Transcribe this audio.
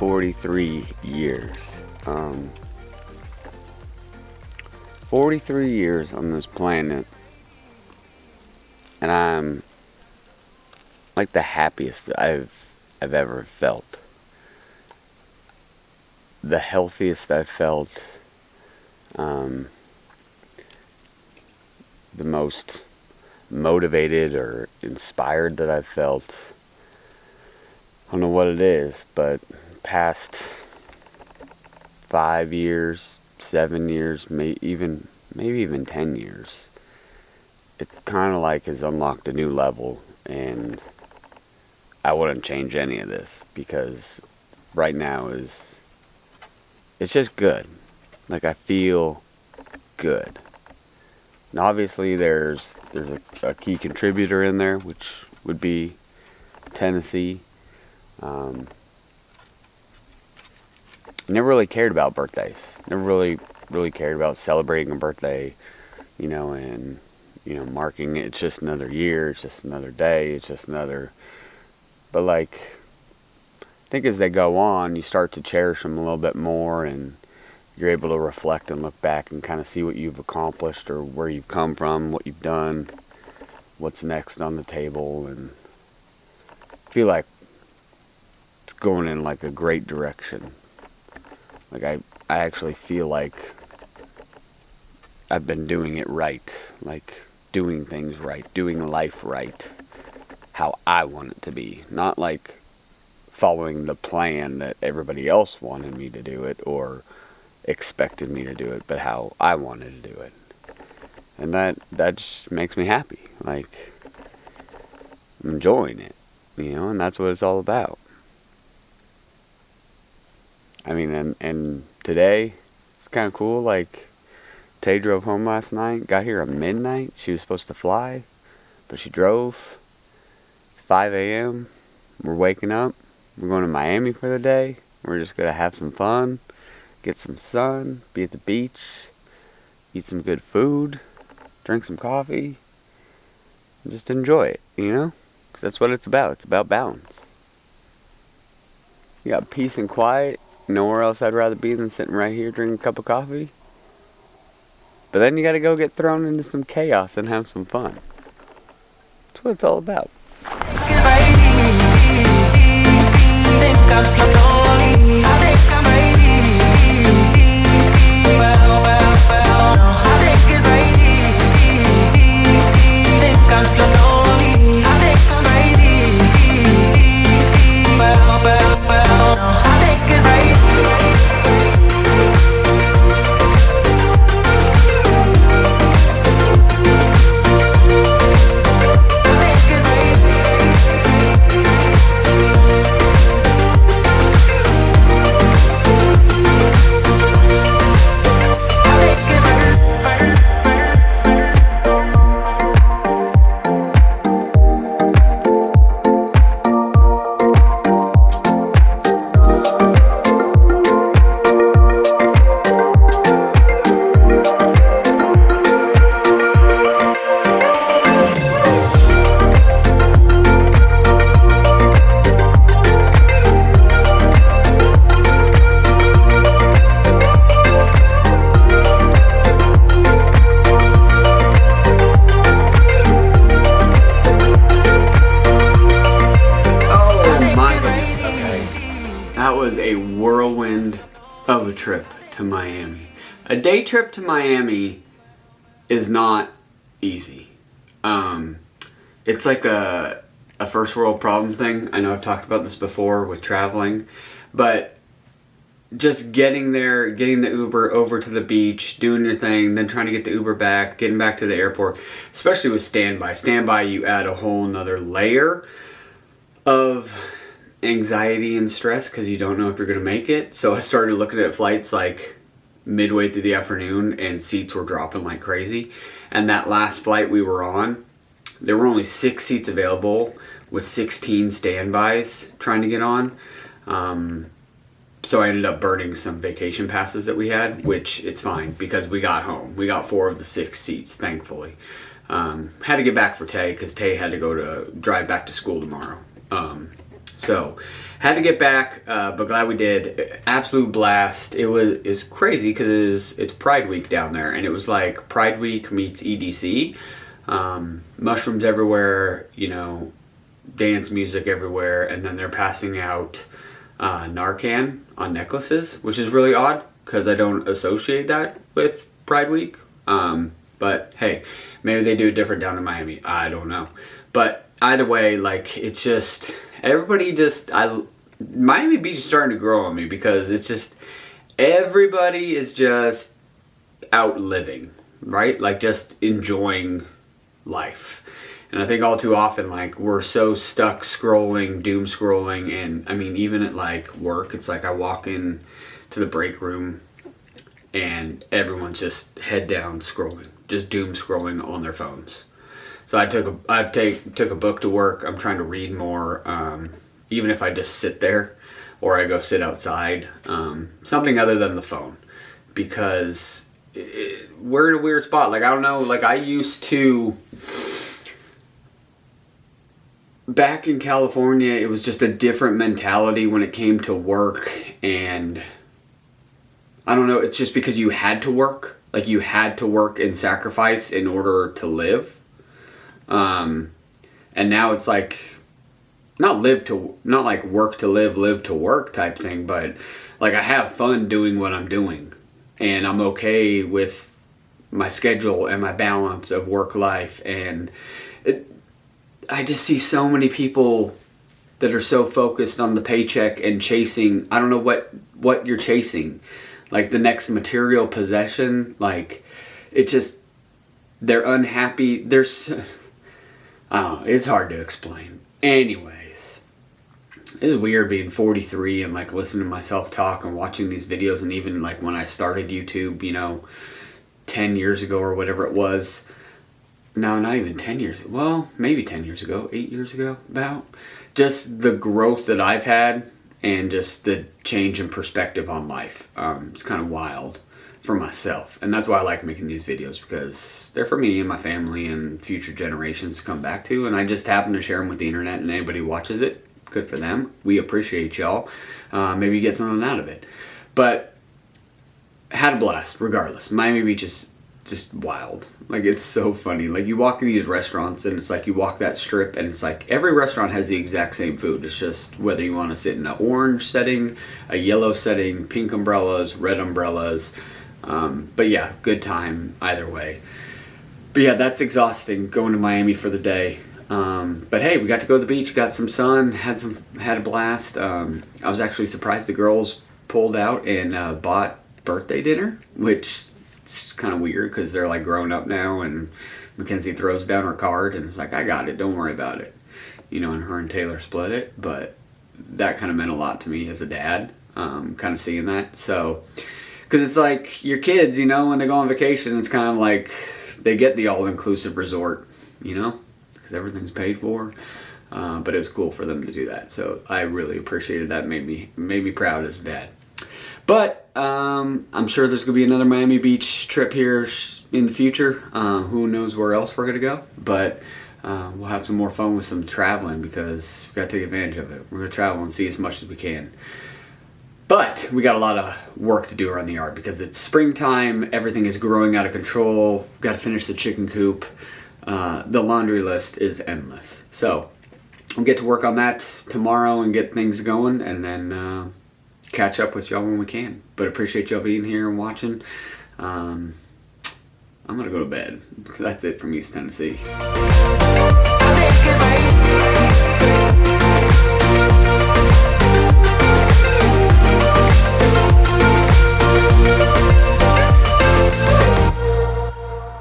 43 years. 43 years on this planet, and I'm like the happiest I've ever felt. The healthiest I've felt. The most motivated or inspired that I've felt. I don't know what it is, but past 5 years, 7 years, maybe even 10 years, it kind of like has unlocked a new level, and I wouldn't change any of this because right now it's just good. Like, I feel good. And obviously there's a key contributor in there, which would be Tennessee. Never really cared about birthdays. Never really cared about celebrating a birthday, and marking it. It's just another year. It's just another day. It's just another. But like, I think as they go on, you start to cherish them a little bit more, and you're able to reflect and look back and kind of see what you've accomplished or where you've come from, what you've done, what's next on the table, and I feel like it's going in like a great direction. Like I actually feel like I've been doing it right, like doing things right, doing life right, how I want it to be, not like following the plan that everybody else wanted me to do it or expected me to do it, but how I wanted to do it. And that just makes me happy. Like, I'm enjoying it, and that's what it's all about. I mean, and today, it's kind of cool. Like, Tay drove home last night, got here at midnight. She was supposed to fly, but she drove. It's 5 a.m. We're waking up. We're going to Miami for the day. We're just going to have some fun, get some sun, be at the beach, eat some good food, drink some coffee, and just enjoy it, Because that's what it's about. It's about balance. You got peace and quiet. Nowhere else I'd rather be than sitting right here drinking a cup of coffee. But then you gotta go get thrown into some chaos and have some fun. That's what it's all about. Of a trip to Miami. A day trip to Miami is not easy. It's like a first world problem thing. I know I've talked about this before with traveling, but just getting there, getting the Uber over to the beach, doing your thing, then trying to get the Uber back, getting back to the airport, especially with standby. Standby, you add a whole nother layer of anxiety and stress because you don't know if you're going to make it. So I started looking at flights like midway through the afternoon, and seats were dropping like crazy. And that last flight we were on, there were only 6 seats available with 16 standbys trying to get on. So I ended up burning some vacation passes that we had, which it's fine because we got home. We got 4 of the 6 seats, thankfully. Had to get back for Tay because Tay had to drive back to school tomorrow. So had to get back, but glad we did. Absolute blast. It's crazy because it's Pride Week down there, and it was like Pride Week meets EDC. Mushrooms everywhere, you know, dance music everywhere, and then they're passing out Narcan on necklaces, which is really odd because I don't associate that with Pride Week. But hey, maybe they do it different down in Miami. I don't know. But either way, like, it's just, Miami Beach is starting to grow on me because it's just, everybody is just out living, right? Like, just enjoying life. And I think all too often, like, we're so stuck scrolling, doom scrolling, and I mean, even at like work, it's like I walk in to the break room and everyone's just head down scrolling, just doom scrolling on their phones. So I took a book to work. I'm trying to read more, even if I just sit there or I go sit outside, something other than the phone, because we're in a weird spot. Like, I don't know, like, I used to, back in California, it was just a different mentality when it came to work, and I don't know, it's just because you had to work. Like, you had to work and sacrifice in order to live. And now it's like, not like work to live to work type thing, but like, I have fun doing what I'm doing, and I'm okay with my schedule and my balance of work life. And I just see so many people that are so focused on the paycheck and chasing, I don't know what you're chasing, like the next material possession. Like, it just, they're unhappy. I don't know, it's hard to explain. Anyways, it's weird being 43 and like listening to myself talk and watching these videos, and even like when I started YouTube, you know, 10 years ago or whatever it was. No, not even 10 years. Well, maybe 10 years ago, 8 years ago, about. Just the growth that I've had and just the change in perspective on life. It's kind of wild for myself. And that's why I like making these videos, because they're for me and my family and future generations to come back to. And I just happen to share them with the internet, and anybody who watches it, good for them. We appreciate y'all. Maybe you get something out of it. But had a blast regardless. Miami Beach is just wild. Like, it's so funny. Like, you walk in these restaurants and it's like you walk that strip and it's like every restaurant has the exact same food. It's just whether you want to sit in an orange setting, a yellow setting, pink umbrellas, red umbrellas. But yeah, good time either way. But yeah, that's exhausting going to Miami for the day. But hey, we got to go to the beach, got some sun, had a blast. I was actually surprised the girls pulled out and bought birthday dinner, which it's kind of weird because they're like grown up now, and Mackenzie throws down her card and it's like, I got it, don't worry about it, you know, and her and Taylor split it. But that kind of meant a lot to me as a dad, kind of seeing that. So, because it's like your kids, you know, when they go on vacation, it's kind of like they get the all-inclusive resort, you know, because everything's paid for. But it was cool for them to do that, so I really appreciated that. Made me proud as a dad. But I'm sure there's going to be another Miami Beach trip here in the future. Who knows where else we're going to go. But we'll have some more fun with some traveling, because we've got to take advantage of it. We're going to travel and see as much as we can. But we got a lot of work to do around the yard because it's springtime. Everything is growing out of control. Got to finish the chicken coop. The laundry list is endless. So we'll get to work on that tomorrow and get things going, and then catch up with y'all when we can. But appreciate y'all being here and watching. I'm gonna go to bed. That's it from East Tennessee.